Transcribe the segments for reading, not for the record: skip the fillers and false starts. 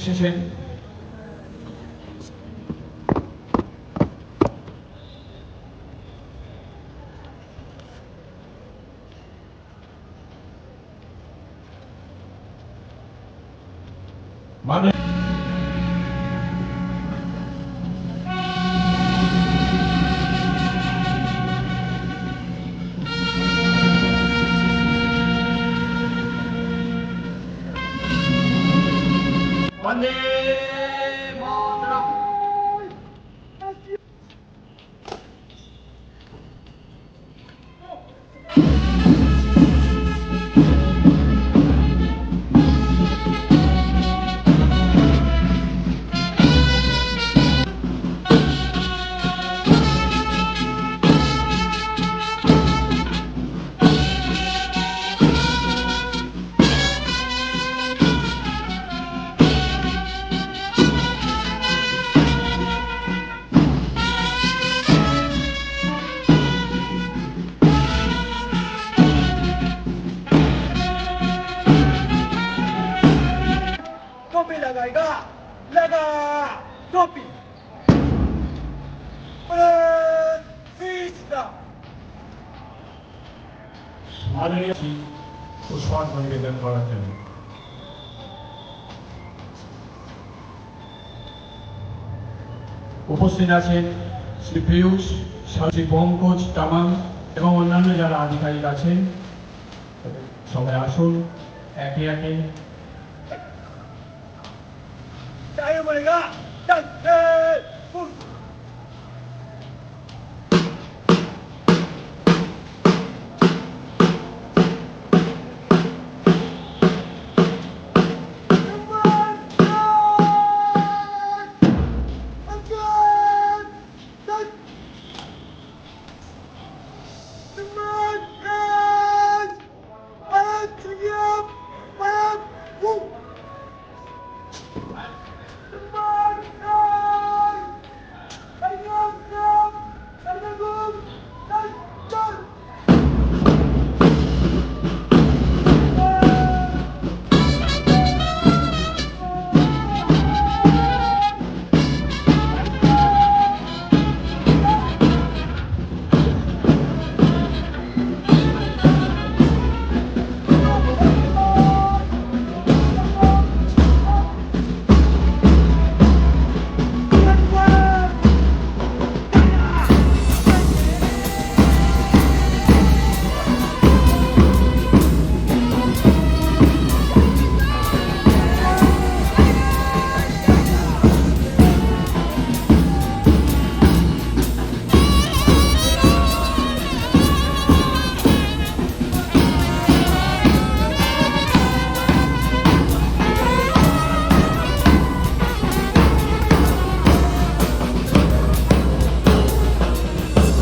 এসেছেন। মানে বন্দে মাতরম। टोपी लगाएगा लगा टोपी মাননীয় পুষ্পার্ঘ্য নিবেদন করার জন্য উপস্থিত আছেন শ্রী পীয়ূষ, শ্রী পঙ্কজ তামাং এবং অন্যান্য যারা আধিকারিক আছেন। সবাই আসুন একে একে। टाइम बोलेगा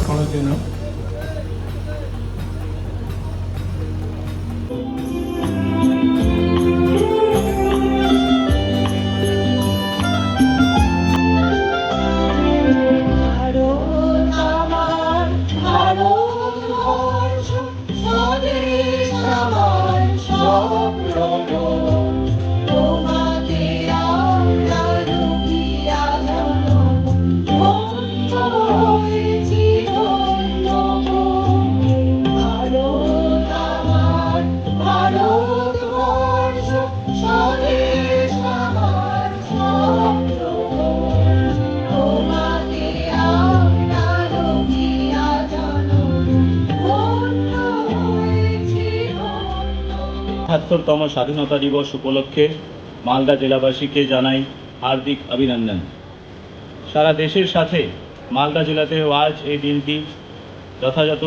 করার জন্য ভারত আমার ভারত বর্ষ স্বদেশ আমার স্বপ্ন তোমাকে আমরা রুকিয়া জানো ধন্য হয়েছি ধন্য ভারত আমার ভারত বর্ষ স্বদেশ আমার স্বপ্ন তোমাকে আমরা রুকিয়া জানো ধন্য হয়েছি ধন্য। ৭৭তম স্বাধীনতা দিবস উপলক্ষে মালদা জেলাবাসীকে জানাই হার্দিক অভিনন্দন। সারা দেশের সাথে মালদা জেলাতেও আজ এই দিনটি যথাযথ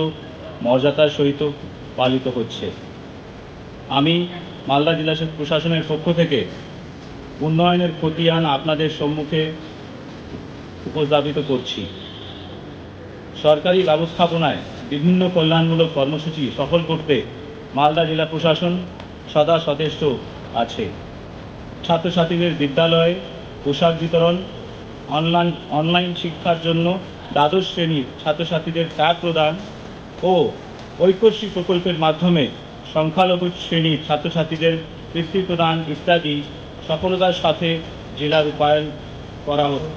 মর্যাদার সহিত পালিত হচ্ছে। আমি মালদা জেলা প্রশাসনের পক্ষ থেকে উন্নয়নের খতিয়ান আপনাদের সম্মুখে উপস্থাপিত করছি। সরকারি ব্যবস্থাপনায় বিভিন্ন কল্যাণমূলক কর্মসূচি সফল করতে মালদা জেলা প্রশাসন সদা সচেষ্ট আছে। ছাত্রছাত্রীদের বিদ্যালয়ে পোশাক বিতরণ, অনলাইন শিক্ষার জন্য দ্বাদশ শ্রেণীর ছাত্রছাত্রীদের ট্যাব প্রদান ও ঐক্যশ্রী প্রকল্পের মাধ্যমে সংখ্যালঘু শ্রেণীর ছাত্রছাত্রীদের বৃত্তি প্রদান ইত্যাদি সফলতার সাথে জেলা রূপায়ণ করা হতো।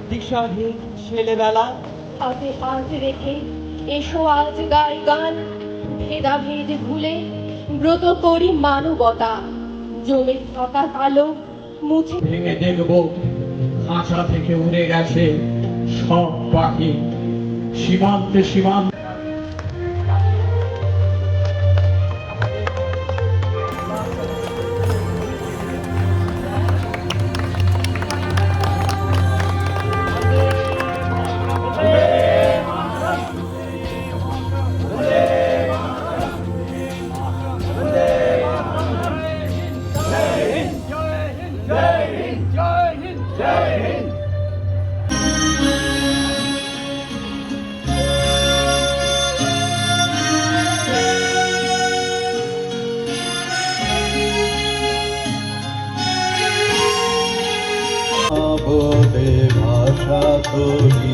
দিশাহীন ছেলেবেলা হাতে হাত রেখে এসো আজ গাই গান, ভেদাভেদ ভুলে ব্রত করি মানবতা, জমে থাকা কালো মুছে ভেঙে দেখবো খাঁচা থেকে উড়ে গেছে সব পাখি সীমান্তে সীমান্তে। বোধে ভাষা তরি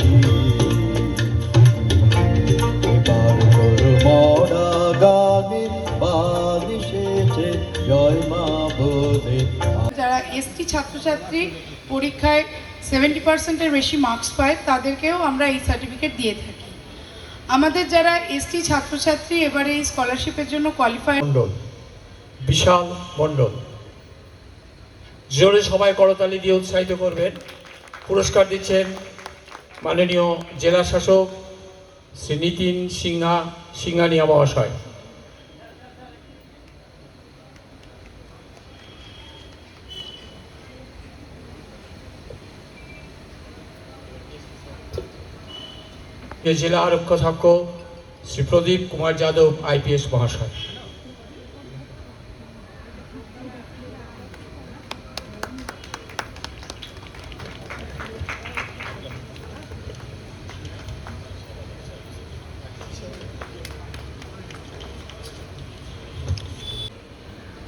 এবার তোর মরা গানে বালিশেছে জয় মা বোধে। যারা এসটি ছাত্রছাত্রী পরীক্ষায় 70%-এর বেশি মার্কস পায় তাদেরকেও আমরা এই সার্টিফিকেট দিয়ে থাকি। আমাদের যারা এসটি ছাত্রছাত্রী এবারে এই স্কলারশিপের জন্য কোয়ালিফাই মণ্ডল, বিশাল মণ্ডল, জোরে সবাই করতালি দিয়ে উৎসাহিত করবেন। পুরস্কার দিচ্ছেন মাননীয় জেলা শাসক শ্রী নিতিন সিংহানিয়া মহাশয়। জেলা আরক্ষক শ্রী প্রদীপ কুমার যাদব IPS মহাশয়।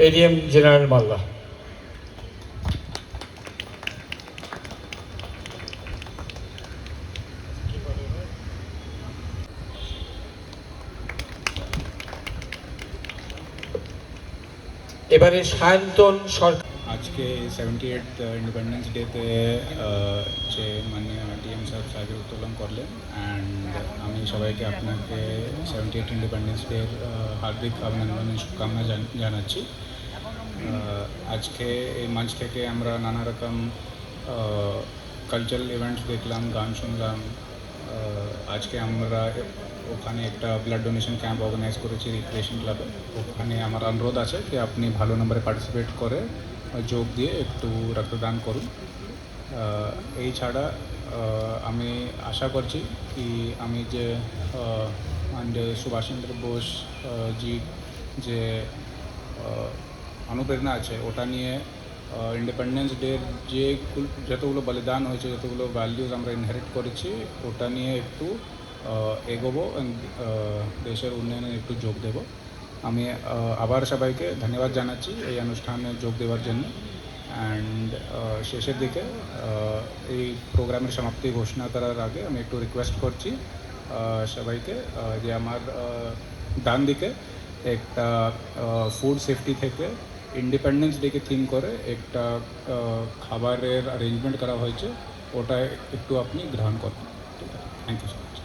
ADM general Malda. এবারে সায়ন্তন সরকার। আজকে 78th ইন্ডিপেন্ডেন্স ডেতে যে মাননীয় ডিএম সাহেব ফ্ল্যাগের উত্তোলন করলেন অ্যান্ড আমি সবাইকে আপনাকে 78th ইন্ডিপেন্ডেন্স ডের হার্দিক অভিনন্দন শুভকামনা জানাচ্ছি। আজকে এই মঞ্চ থেকে আমরা নানা রকম কালচারাল ইভেন্টস দেখলাম, গান শুনলাম। আজকে আমরা ওখানে একটা ব্লাড ডোনেশন ক্যাম্প অর্গানাইজ করেছি রিক্রিয়েশন ক্লাবে। ওখানে আমার অনুরোধ আছে যে আপনি ভালো নম্বরে পার্টিসিপেট করে যোগ দিয়ে একটু রক্তদান করুন। এই ছাড়া আমি আশা করছি কি আমি যে সুভাষচন্দ্র বোস জি যে অনুপ্রেরণা আছে ওটা নিয়ে ইন্ডিপেন্ডেন্স ডের যে যতগুলো বলিদান হয়েছে, যতগুলো ভ্যালিউজ আমরা ইনহেরিট করেছি ওটা নিয়ে একটু এগোবো, দেশের উন্নয়নে একটু যোগ দেব। আমি আবার সবাইকে ধন্যবাদ জানাচ্ছি এই অনুষ্ঠানে যোগ দেওয়ার জন্য। অ্যান্ড শেষের দিকে এই প্রোগ্রামের সমাপ্তি ঘোষণা করার আগে আমি একটু রিকোয়েস্ট করছি সবাইকে যে আমার ডান দিকে একটা ফুড সেফটি থেকে ইন্ডিপেন্ডেন্স ডেকে থিম করে একটা খাবারের অ্যারেঞ্জমেন্ট করা হয়েছে, ওটা একটু আপনি গ্রহণ করুন। ঠিক আছে, thank you so much.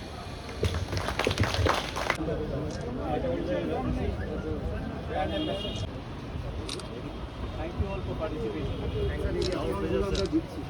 Thank you all for participating.